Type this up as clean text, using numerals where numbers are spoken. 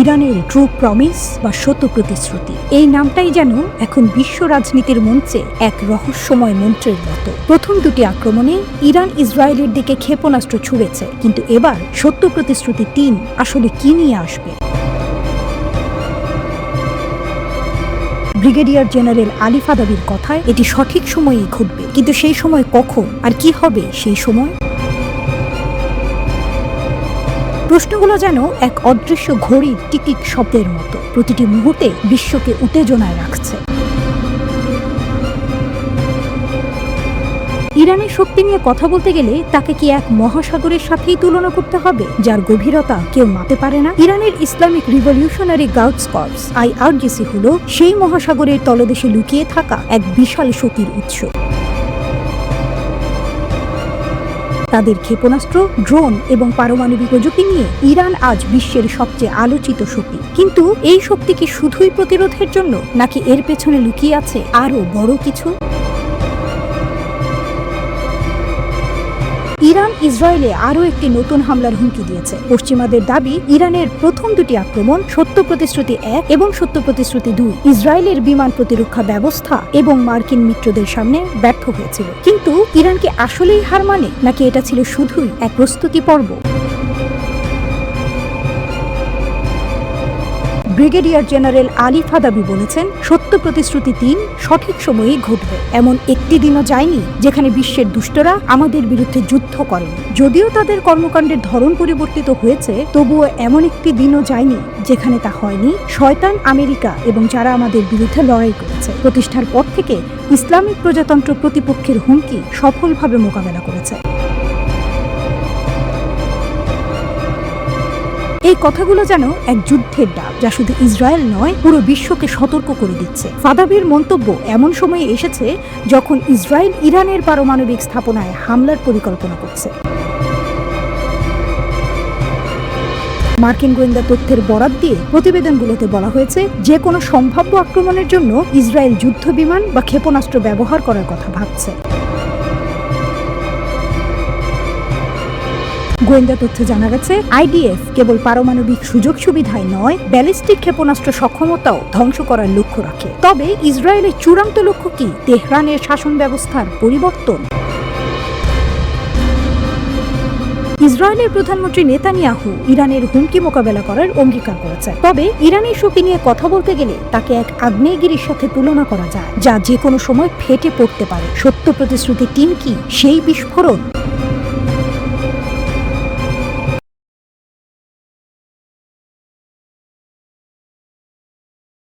ইরানের true promise বা সত্য প্রতিশ্রুতি, এই নামটাই যেন এখন বিশ্ব রাজনীতির মঞ্চে এক রহস্যময় মন্ত্রের মতো। প্রথম দুটি আক্রমণে ইরান ইসরায়েলের দিকে ক্ষেপণাস্ত্র ছুড়েছে, কিন্তু এবার সত্য প্রতিশ্রুতি ৩ আসলে কি নিয়ে আসবে? ব্রিগেডিয়ার জেনারেল আলী ফাদাবির কথায় এটি সঠিক সময়েই ঘটবে, কিন্তু সেই সময় কখন আর কি হবে সেই সময়? প্রশ্নগুলো যেন এক অদৃশ্য ঘড়ির টিকিক শব্দের মতো, প্রতিটি মুহূর্তে বিশ্বকে উত্তেজনায় রাখছে। ইরানের শক্তি নিয়ে কথা বলতে গেলে তাকে কি এক মহাসাগরের সাথেই তুলনা করতে হবে, যার গভীরতা কেউ মাপতে পারে না? ইরানের Islamic revolutionary guards corps IRGC হলো সেই মহাসাগরের তলদেশে লুকিয়ে থাকা এক বিশাল শক্তির উৎস। তাদের ক্ষেপণাস্ত্র, ড্রোন এবং পারমাণবিক প্রযুক্তি নিয়ে ইরান আজ বিশ্বের সবচেয়ে আলোচিত শক্তি। কিন্তু এই শক্তি কি শুধুই প্রতিরোধের জন্য, নাকি এর পেছনে লুকিয়ে আছে আরও বড় কিছু? ইরান ইসরায়েলে আরও একটি নতুন হামলার হুমকি দিয়েছে। পশ্চিমাদের দাবি, ইরানের প্রথম দুটি আক্রমণ সত্য প্রতিশ্রুতি ১ এবং সত্য প্রতিশ্রুতি ২ ইসরায়েলের বিমান প্রতিরক্ষা ব্যবস্থা এবং মার্কিন মিত্রদের সামনে ব্যর্থ হয়েছিল। কিন্তু ইরান কি আসলেই হার মানে, নাকি এটা ছিল শুধুই এক প্রস্তুতি পর্ব? ব্রিগেডিয়ার জেনারেল আলী ফাদাবি বলেছেন, সত্য প্রতিশ্রুতি ৩ সঠিক সময়েই ঘটবে। এমন একটি দিনও যায়নি যেখানে বিশ্বের দুষ্টরা আমাদের বিরুদ্ধে যুদ্ধ করেনি। যদিও তাদের কর্মকাণ্ডের ধরন পরিবর্তিত হয়েছে, তবুও এমন একটি দিনও যায়নি যেখানে তা হয়নি। শয়তান আমেরিকা এবং যারা আমাদের বিরুদ্ধে লড়াই করেছে, প্রতিষ্ঠার পর থেকে ইসলামিক প্রজাতন্ত্র প্রতিপক্ষের হুমকি সফলভাবে মোকাবেলা করেছে। এই কথাগুলো যেন এক যুদ্ধের ডাক, যা শুধু ইসরায়েল নয়, পুরো বিশ্বকে সতর্ক করে দিচ্ছে। ফাদাবির মন্তব্য এমন সময়ে এসেছে যখন ইসরায়েল ইরানের পারমাণবিক স্থাপনায় হামলার পরিকল্পনা করছে। মার্কিন গোয়েন্দা তথ্যের বরাত দিয়ে প্রতিবেদনগুলোতে বলা হয়েছে, যে কোনো সম্ভাব্য আক্রমণের জন্য ইসরায়েল যুদ্ধ বিমান বা ক্ষেপণাস্ত্র ব্যবহার করার কথা ভাবছে। গোয়েন্দা তথ্যে জানা গেছে, IDF কেবল পারমাণবিক সুযোগ সুবিধায় নয়, ব্যালিস্টিক ক্ষেপণাস্ত্র সক্ষমতাও ধ্বংস করার লক্ষ্য রাখে। তবে ইসরায়েলের চূড়ান্ত লক্ষ্য কি? তেহরানের শাসন ব্যবস্থার পরিবর্তন? ইসরায়েলের প্রধানমন্ত্রী নেতানিয়াহু ইরানের হুমকি মোকাবেলা করার অঙ্গীকার করেছে। তবে ইরানের শক্তি নিয়ে কথা বলতে গেলে তাকে এক আগ্নেয়গিরির সাথে তুলনা করা যায়, যা যে কোনো সময় ফেটে পড়তে পারে। সত্য প্রতিশ্রুতি ৩ কি সেই বিস্ফোরণ?